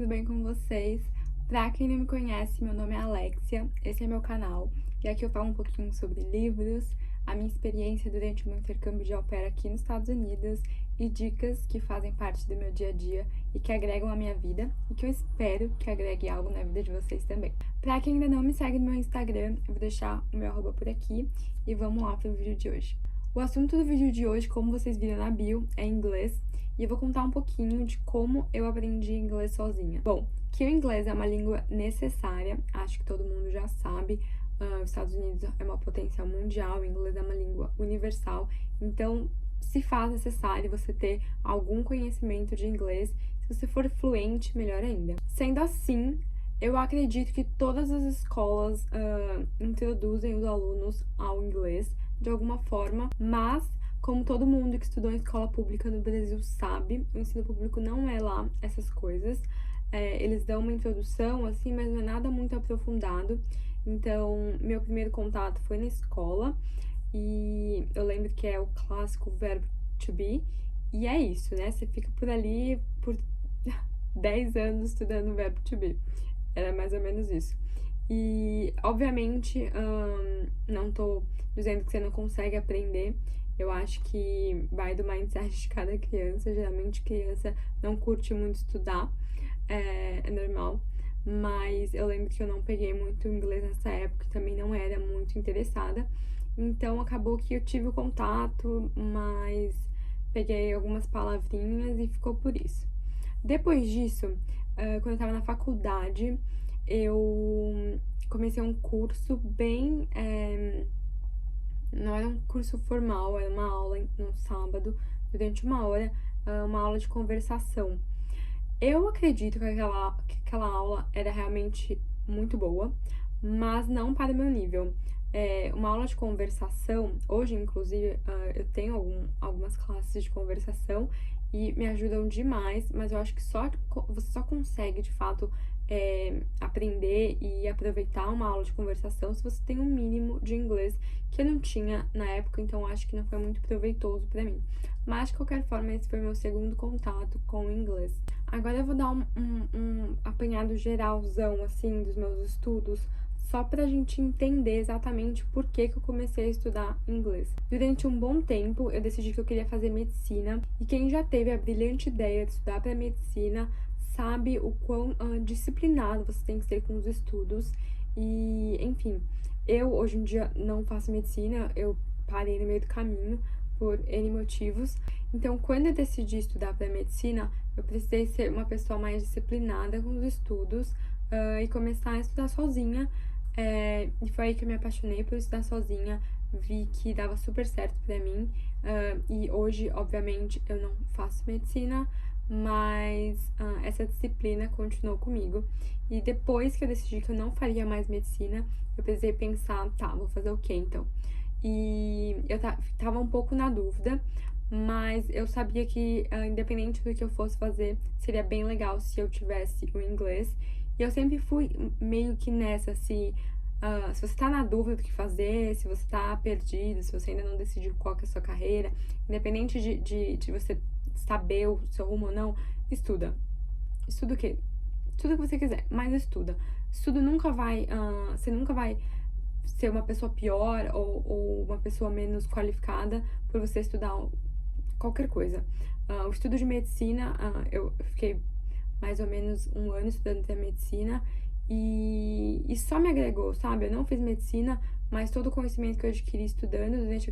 bem com vocês? Pra quem não me conhece, meu nome é Alexia, esse é meu canal e aqui eu falo um pouquinho sobre livros, a minha experiência durante o meu intercâmbio de au pair aqui nos Estados Unidos e dicas que fazem parte do meu dia a dia e que agregam a minha vida e que eu espero que agregue algo na vida de vocês também. Pra quem ainda não me segue no meu Instagram, eu vou deixar o meu arroba por aqui e vamos lá pro vídeo de hoje. O assunto do vídeo de hoje, como vocês viram na bio, é inglês. E eu vou contar um pouquinho de como eu aprendi inglês sozinha. Bom, que o inglês é uma língua necessária, acho que todo mundo já sabe. Os Estados Unidos é uma potência mundial, o inglês é uma língua universal, então se faz necessário você ter algum conhecimento de inglês. Se você for fluente, melhor ainda. Sendo assim, eu acredito que todas as escolas introduzem os alunos ao inglês de alguma forma, mas como todo mundo que estudou em escola pública no Brasil sabe, o ensino público não é lá essas coisas. Eles dão uma introdução, assim, mas não é nada muito aprofundado. Então, meu primeiro contato foi na escola e eu lembro que é o clássico verbo to be. E é isso, né? Você fica por ali por 10 anos estudando o verbo to be. Era mais ou menos isso. E, obviamente, não tô dizendo que você não consegue aprender. Eu acho que vai do mindset de cada criança. Geralmente, criança não curte muito estudar, é normal. Mas eu lembro que eu não peguei muito inglês nessa época, também não era muito interessada. Então, acabou que eu tive o contato, mas peguei algumas palavrinhas e ficou por isso. Depois disso, quando eu tava na faculdade, eu comecei um curso bem... não era um curso formal, era uma aula no sábado, durante uma hora, uma aula de conversação. Eu acredito que aquela aula era realmente muito boa, mas não para o meu nível. Uma aula de conversação, hoje, inclusive, eu tenho algumas classes de conversação e me ajudam demais, mas eu acho que você só consegue, de fato, aprender e aproveitar uma aula de conversação se você tem um mínimo de inglês, que eu não tinha na época, então acho que não foi muito proveitoso pra mim. Mas, de qualquer forma, esse foi meu segundo contato com o inglês. Agora eu vou dar um apanhado geralzão, assim, dos meus estudos, só pra gente entender exatamente por que eu comecei a estudar inglês. Durante um bom tempo, eu decidi que eu queria fazer medicina, e quem já teve a brilhante ideia de estudar para medicina sabe o quão disciplinado você tem que ser com os estudos. E, enfim, eu hoje em dia não faço medicina, eu parei no meio do caminho por N motivos. Então, quando eu decidi estudar para medicina, eu precisei ser uma pessoa mais disciplinada com os estudos e começar a estudar sozinha. E foi aí que eu me apaixonei por estudar sozinha, vi que dava super certo pra mim. E hoje, obviamente, eu não faço medicina, mas essa disciplina continuou comigo. E depois que eu decidi que eu não faria mais medicina, eu precisei pensar, tá, vou fazer o quê então? E eu tava um pouco na dúvida, mas eu sabia que, independente do que eu fosse fazer, seria bem legal se eu tivesse o inglês. E eu sempre fui meio que nessa, se você tá na dúvida do que fazer, se você tá perdido, se você ainda não decidiu qual que é a sua carreira, independente de você saber o seu rumo ou não, estuda. Estuda o quê? Estuda o que você quiser, mas estuda. Estudo nunca vai, você nunca vai ser uma pessoa pior ou uma pessoa menos qualificada por você estudar qualquer coisa. O estudo de medicina, eu fiquei mais ou menos um ano estudando para medicina e só me agregou, sabe? Eu não fiz medicina, mas todo o conhecimento que eu adquiri estudando durante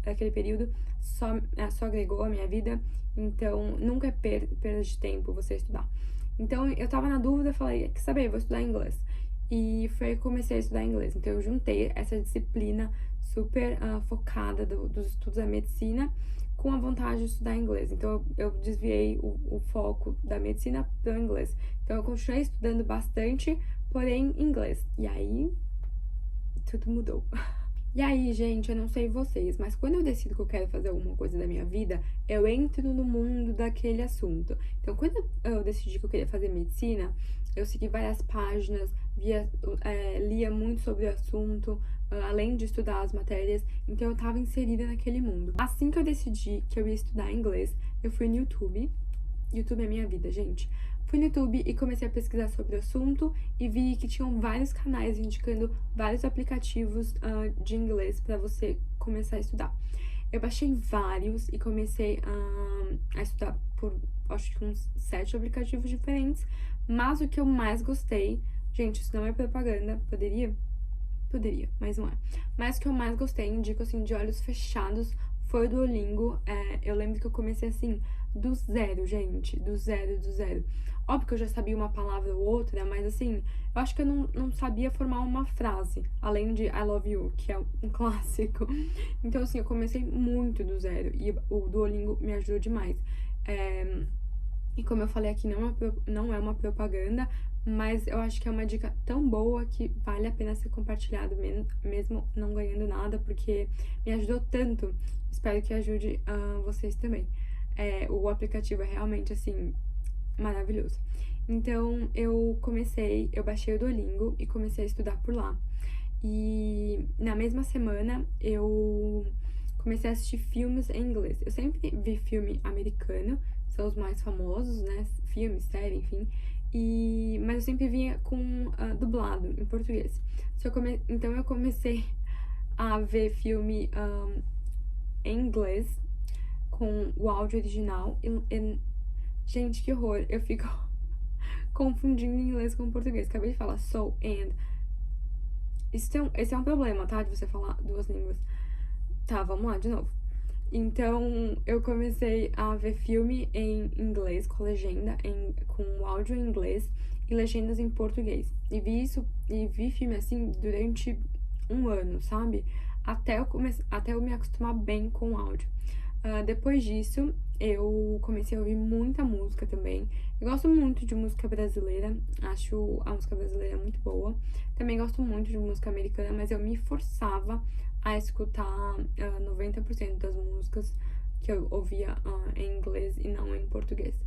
aquele período só agregou a minha vida, então nunca é perda de tempo você estudar. Então eu tava na dúvida, falei, quer saber, eu vou estudar inglês. E foi aí que comecei a estudar inglês. Então eu juntei essa disciplina super focada dos estudos da medicina com a vontade de estudar inglês. Então eu desviei o foco da medicina para o inglês. Então eu continuei estudando bastante, porém inglês. E aí tudo mudou. E aí, gente, eu não sei vocês, mas quando eu decido que eu quero fazer alguma coisa da minha vida, eu entro no mundo daquele assunto. Então, quando eu decidi que eu queria fazer medicina, eu segui várias páginas, lia muito sobre o assunto, além de estudar as matérias, então eu tava inserida naquele mundo. Assim que eu decidi que eu ia estudar inglês, eu fui no YouTube. YouTube é minha vida, gente. fui no YouTube e comecei a pesquisar sobre o assunto e vi que tinham vários canais indicando vários aplicativos de inglês para você começar a estudar. Eu baixei vários e comecei a estudar por, acho que uns 7 aplicativos diferentes, mas o que eu mais gostei, gente, isso não é propaganda, poderia, mas não é. Mas o que eu mais gostei, indico assim, de olhos fechados, foi o Duolingo. Eu lembro que eu comecei assim, do zero, gente, do zero. Óbvio que eu já sabia uma palavra ou outra, mas assim, eu acho que eu não sabia formar uma frase, além de I love you, que é um clássico. Então, assim, eu comecei muito do zero e o Duolingo me ajudou demais. E como eu falei aqui, não é uma propaganda, mas eu acho que é uma dica tão boa que vale a pena ser compartilhado, mesmo não ganhando nada, porque me ajudou tanto. Espero que ajude vocês também. O aplicativo é realmente, assim, maravilhoso. Então, eu baixei o Duolingo e comecei a estudar por lá. E na mesma semana, eu comecei a assistir filmes em inglês. Eu sempre vi filme americano, são os mais famosos, né? Filme, série, enfim. Mas eu sempre vinha com dublado em português. Então eu comecei a ver filme em inglês com o áudio original. Gente, que horror! Eu fico confundindo inglês com português. Acabei de falar so and. Esse é um problema, tá? De você falar duas línguas. Tá, vamos lá de novo. Então, eu comecei a ver filme em inglês, com legenda, com áudio em inglês e legendas em português. E vi filme assim durante um ano, sabe? Até eu me acostumar bem com o áudio. Depois disso, eu comecei a ouvir muita música também. Eu gosto muito de música brasileira, acho a música brasileira muito boa. Também gosto muito de música americana, mas eu me forçava a escutar 90% das músicas que eu ouvia em inglês e não em português.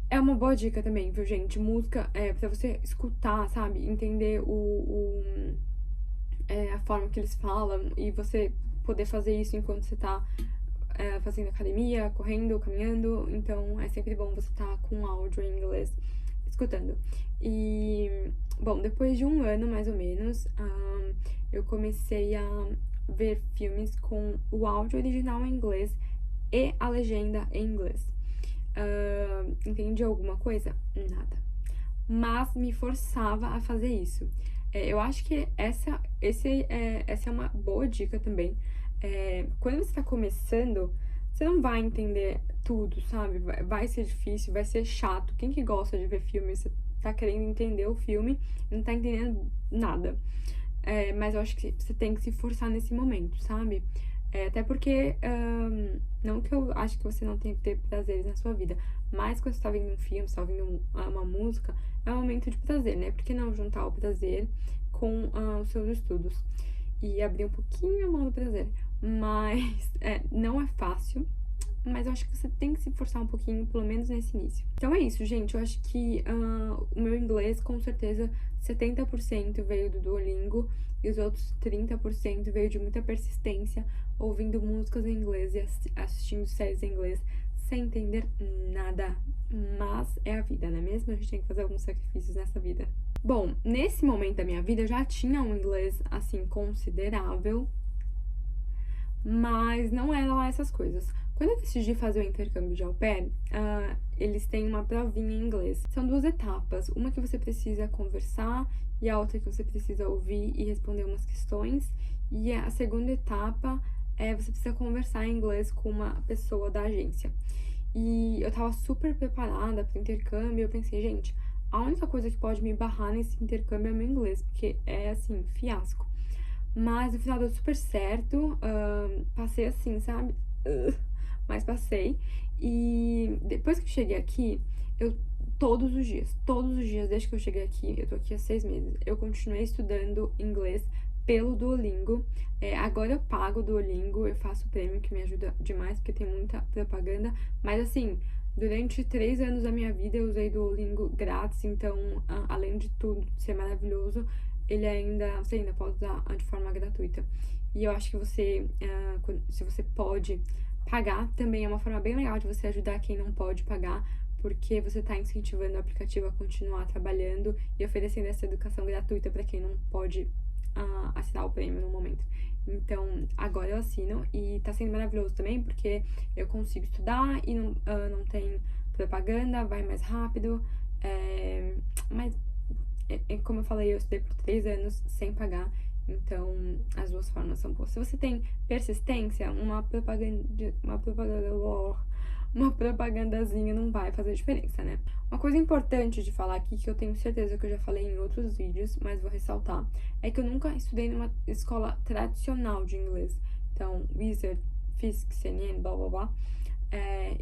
É uma boa dica também, viu, gente? Música pra você escutar, sabe? Entender a forma que eles falam e você poder fazer isso enquanto você tá fazendo academia, correndo, caminhando. Então é sempre bom você estar com áudio em inglês escutando. E, bom, depois de um ano mais ou menos, eu comecei a ver filmes com o áudio original em inglês e a legenda em inglês. Entendi alguma coisa? Nada. Mas me forçava a fazer isso. Eu acho que essa é uma boa dica também. Quando você tá começando, você não vai entender tudo, sabe? Vai ser difícil, vai ser chato. Quem que gosta de ver filme, você tá querendo entender o filme e não tá entendendo nada. Mas eu acho que você tem que se forçar nesse momento, sabe? Até porque, não que eu acho que você não tem que ter prazeres na sua vida, mas quando você tá vendo um filme, você tá ouvindo uma música, é um momento de prazer, né? Por que não juntar o prazer com os seus estudos? E abrir um pouquinho a mão do prazer. Mas não é fácil, mas eu acho que você tem que se forçar um pouquinho, pelo menos nesse início. Então é isso, gente. Eu acho que o meu inglês, com certeza, 70% veio do Duolingo e os outros 30% veio de muita persistência, ouvindo músicas em inglês e assistindo séries em inglês sem entender nada. Mas é a vida, não é mesmo? A gente tem que fazer alguns sacrifícios nessa vida. Bom, nesse momento da minha vida eu já tinha um inglês, assim, considerável, mas não era lá essas coisas. Quando eu decidi fazer o intercâmbio de au pair, eles têm uma provinha em inglês. São 2 etapas, uma que você precisa conversar e a outra que você precisa ouvir e responder umas questões. E a segunda etapa você precisa conversar em inglês com uma pessoa da agência. E eu tava super preparada pro intercâmbio e eu pensei, gente, a única coisa que pode me barrar nesse intercâmbio é o meu inglês, porque é, assim, fiasco. Mas no final deu super certo, passei assim, sabe? Mas passei. E depois que eu cheguei aqui, eu todos os dias, desde que eu cheguei aqui, eu tô aqui há 6 meses, eu continuei estudando inglês pelo Duolingo. Agora eu pago o Duolingo, eu faço prêmio que me ajuda demais, porque tem muita propaganda. Mas assim, durante 3 anos da minha vida eu usei Duolingo grátis, então, além de tudo ser maravilhoso, você ainda pode usar de forma gratuita. E eu acho que se você pode pagar, também é uma forma bem legal de você ajudar quem não pode pagar, porque você está incentivando o aplicativo a continuar trabalhando e oferecendo essa educação gratuita para quem não pode assinar o prêmio no momento. Então, agora eu assino e tá sendo maravilhoso também, porque eu consigo estudar e não tem propaganda, vai mais rápido, mas, como eu falei, eu estudei por 3 anos sem pagar, então as duas formas são boas. Se você tem persistência, uma propagandazinha não vai fazer diferença, né? Uma coisa importante de falar aqui, que eu tenho certeza que eu já falei em outros vídeos, mas vou ressaltar, é que eu nunca estudei numa escola tradicional de inglês. Então, Wizard, Fisk, CNN, blá blá blá.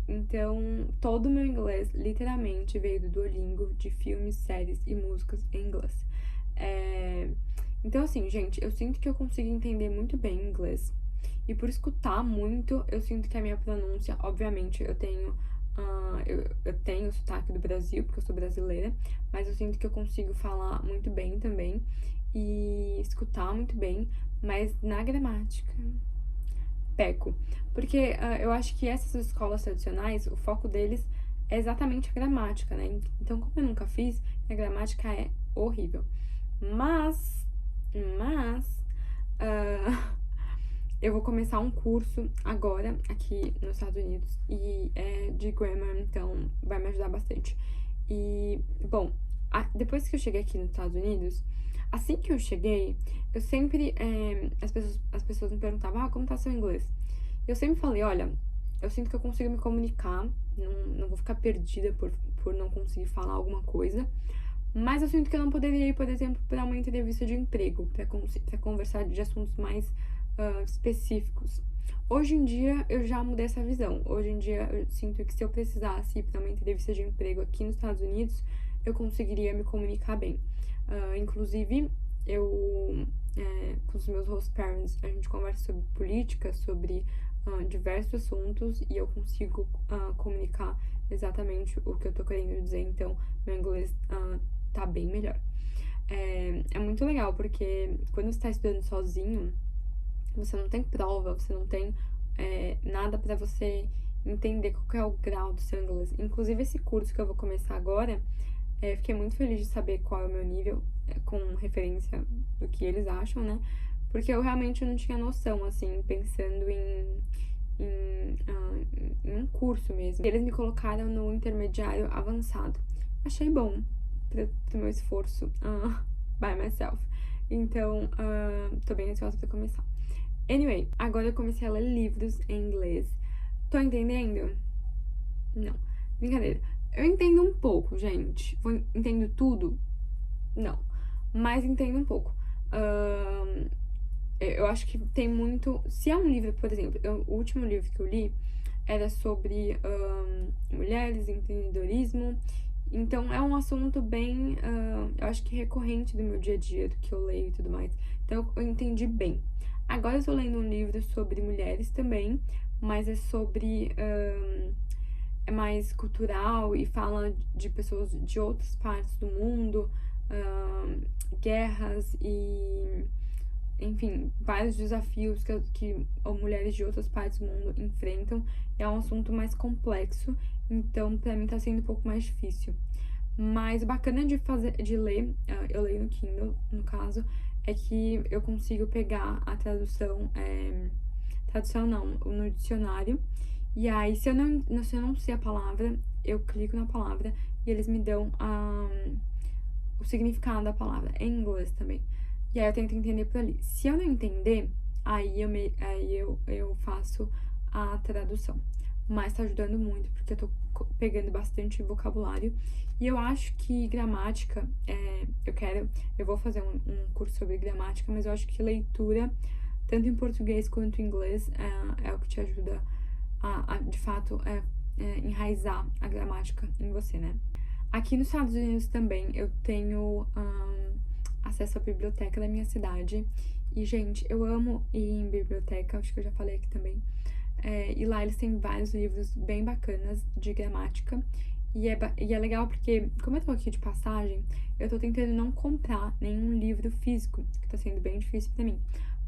Então, todo o meu inglês, literalmente, veio do Duolingo, de filmes, séries e músicas em inglês. Então, assim, gente, eu sinto que eu consigo entender muito bem inglês. E por escutar muito, eu sinto que a minha pronúncia, obviamente, eu tenho o sotaque do Brasil, porque eu sou brasileira, mas eu sinto que eu consigo falar muito bem também e escutar muito bem, mas na gramática peco. Porque eu acho que essas escolas tradicionais, o foco deles é exatamente a gramática, né? Então, como eu nunca fiz, minha gramática é horrível. Mas eu vou começar um curso agora aqui nos Estados Unidos e é de grammar, então vai me ajudar bastante. E, bom, depois que eu cheguei aqui nos Estados Unidos, assim que eu cheguei, eu sempre, as pessoas me perguntavam, como tá seu inglês? Eu sempre falei, olha, eu sinto que eu consigo me comunicar, não vou ficar perdida por não conseguir falar alguma coisa, mas eu sinto que eu não poderia ir, por exemplo, para uma entrevista de emprego, para conversar de assuntos mais específicos. Hoje em dia, eu já mudei essa visão. Hoje em dia, eu sinto que se eu precisasse ir para uma entrevista de emprego aqui nos Estados Unidos, eu conseguiria me comunicar bem. Inclusive, com os meus host parents, a gente conversa sobre política, sobre diversos assuntos e eu consigo comunicar exatamente o que eu tô querendo dizer, então meu inglês tá bem melhor. É muito legal, porque quando você tá estudando sozinho, você não tem prova, você não tem nada pra você entender qual que é o grau do seu inglês. Inclusive, esse curso que eu vou começar agora, fiquei muito feliz de saber qual é o meu nível, com referência do que eles acham, né? Porque eu realmente não tinha noção, assim, pensando em um curso mesmo. Eles me colocaram no intermediário avançado. Achei bom pro meu esforço by myself. Então, tô bem ansiosa pra começar. Anyway, agora eu comecei a ler livros em inglês. Tô entendendo? Não. Brincadeira. Eu entendo um pouco, gente. Entendo tudo? Não. Mas entendo um pouco. Eu acho que tem muito. Se é um livro, por exemplo, o último livro que eu li era sobre mulheres, empreendedorismo. Então é um assunto bem, eu acho que recorrente do meu dia a dia, do que eu leio e tudo mais. Então eu entendi bem. Agora eu tô lendo um livro sobre mulheres também, mas é sobre. É mais cultural e fala de pessoas de outras partes do mundo, guerras e, enfim, vários desafios que mulheres de outras partes do mundo enfrentam. É um assunto mais complexo, então pra mim tá sendo um pouco mais difícil. Mas o bacana de ler, eu leio no Kindle, no caso, é que eu consigo pegar a tradução, tradução não, no dicionário. E aí, se eu não sei a palavra, eu clico na palavra e eles me dão o significado da palavra, em inglês também. E aí eu tento entender por ali. Se eu não entender, aí eu faço a tradução. Mas tá ajudando muito, porque eu tô pegando bastante vocabulário. E eu acho que gramática, eu vou fazer um curso sobre gramática, mas eu acho que leitura, tanto em português quanto em inglês, é o que te ajuda de fato, enraizar a gramática em você, né? Aqui nos Estados Unidos também eu tenho acesso à biblioteca da minha cidade. E, gente, eu amo ir em biblioteca, acho que eu já falei aqui também. E lá eles têm vários livros bem bacanas de gramática. E é legal porque, como eu tô aqui de passagem, eu tô tentando não comprar nenhum livro físico, que tá sendo bem difícil pra mim.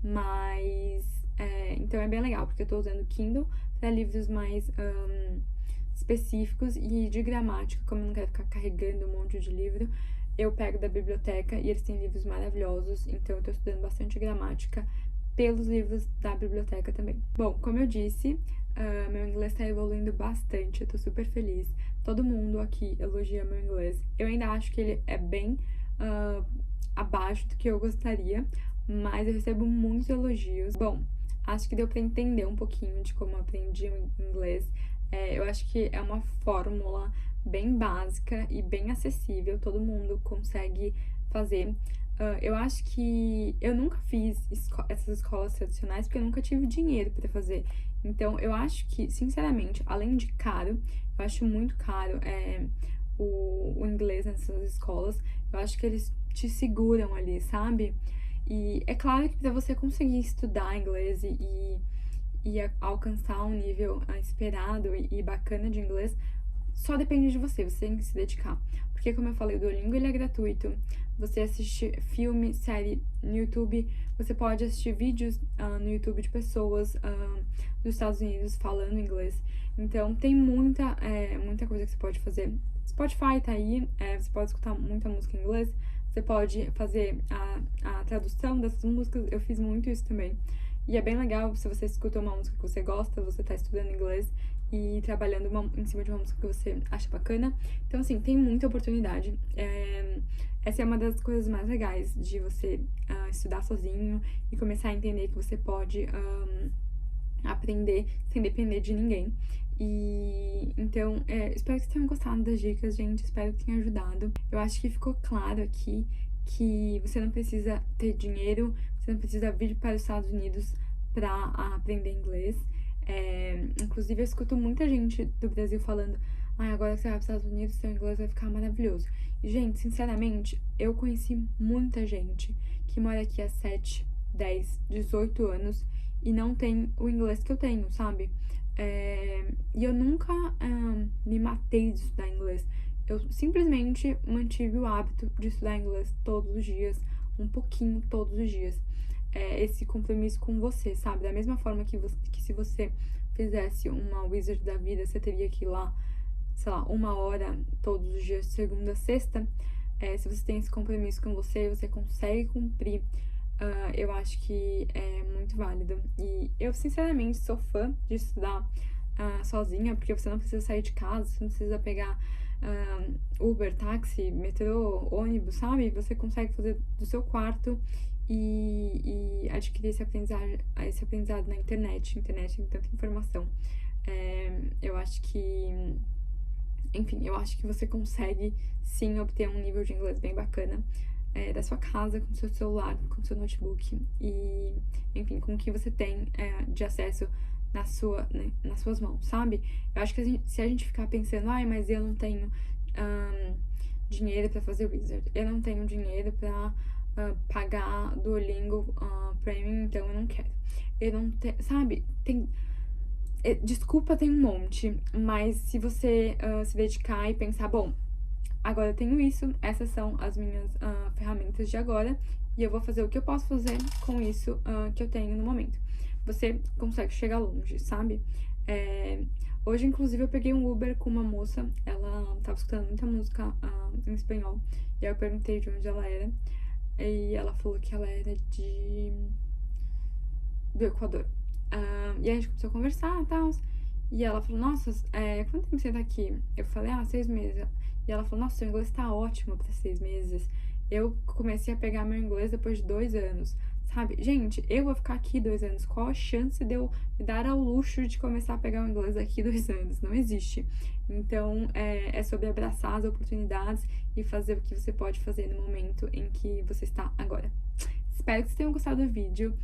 Mas, então é bem legal, porque eu tô usando o Kindle para livros mais específicos e de gramática, como eu não quero ficar carregando um monte de livro, eu pego da biblioteca e eles têm livros maravilhosos, então eu tô estudando bastante gramática pelos livros da biblioteca também. Bom, como eu disse, meu inglês tá evoluindo bastante, eu tô super feliz. Todo mundo aqui elogia meu inglês. Eu ainda acho que ele é bem abaixo do que eu gostaria, mas eu recebo muitos elogios. Bom, acho que deu pra entender um pouquinho de como eu aprendi o inglês. Eu acho que é uma fórmula bem básica e bem acessível, todo mundo consegue fazer. Eu acho que eu nunca fiz essas escolas tradicionais porque eu nunca tive dinheiro para fazer. Então, eu acho que, sinceramente, além de caro, eu acho muito caro o inglês nessas escolas. Eu acho que eles te seguram ali, sabe? E é claro que para você conseguir estudar inglês e alcançar um nível esperado e bacana de inglês, só depende de você, você tem que se dedicar. Porque, como eu falei, o Duolingo ele é gratuito. Você assiste filme, série no YouTube, você pode assistir vídeos no YouTube de pessoas dos Estados Unidos falando inglês. Então, tem muita coisa que você pode fazer. Spotify tá aí, você pode escutar muita música em inglês, você pode fazer a tradução dessas músicas, eu fiz muito isso também. E é bem legal se você escuta uma música que você gosta, você tá estudando inglês e trabalhando em cima de uma música que você acha bacana. Então, assim, tem muita oportunidade. Essa é uma das coisas mais legais de você estudar sozinho e começar a entender que você pode aprender sem depender de ninguém. E então, espero que vocês tenham gostado das dicas, gente. Espero que tenha ajudado. Eu acho que ficou claro aqui que você não precisa ter dinheiro, você não precisa vir para os Estados Unidos para aprender inglês. Inclusive, eu escuto muita gente do Brasil falando: agora que você vai para os Estados Unidos, seu inglês vai ficar maravilhoso. E, gente, sinceramente, eu conheci muita gente que mora aqui há 7, 10, 18 anos e não tem o inglês que eu tenho, sabe? E eu nunca me matei de estudar inglês. Eu simplesmente mantive o hábito de estudar inglês todos os dias, um pouquinho todos os dias. Esse compromisso com você, sabe? Da mesma forma que se você fizesse uma Wizard da vida, você teria que ir lá, sei lá, 1 hora todos os dias, segunda a sexta. Se você tem esse compromisso com você, você consegue cumprir. Eu acho que é muito válido. E eu, sinceramente, sou fã de estudar sozinha, porque você não precisa sair de casa, você não precisa pegar Uber, táxi, metrô, ônibus, sabe? Você consegue fazer do seu quarto e adquirir esse aprendizado na internet. A internet tem tanta informação. Eu acho que... Enfim, eu acho que você consegue, sim, obter um nível de inglês bem bacana da sua casa, com o seu celular, com o seu notebook e, enfim, com o que você tem de acesso nas suas mãos, sabe? Eu acho que se a gente ficar pensando, mas eu não tenho dinheiro pra fazer Wizard, eu não tenho dinheiro pra pagar Duolingo Premium, então eu não quero. Eu não tenho, sabe? Desculpa, tem um monte, mas se você se dedicar e pensar, bom, agora eu tenho isso, essas são as minhas ferramentas de agora, e eu vou fazer o que eu posso fazer com isso que eu tenho no momento. Você consegue chegar longe, sabe? Hoje, inclusive, eu peguei um Uber com uma moça, ela tava escutando muita música em espanhol, e aí eu perguntei de onde ela era, e ela falou que ela era do Equador. E aí a gente começou a conversar e tal. E ela falou, nossa, quanto tempo você tá aqui? Eu falei, 6 meses. E ela falou, nossa, seu inglês tá ótimo pra 6 meses. Eu comecei a pegar meu inglês depois de 2 anos. Sabe? Gente, eu vou ficar aqui 2 anos. Qual a chance de eu me dar ao luxo de começar a pegar o inglês daqui 2 anos? Não existe. Então, é sobre abraçar as oportunidades e fazer o que você pode fazer no momento em que você está agora. Espero que vocês tenham gostado do vídeo.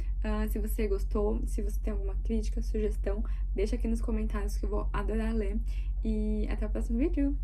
Se você gostou, se você tem alguma crítica, sugestão, deixa aqui nos comentários que eu vou adorar ler. E até o próximo vídeo!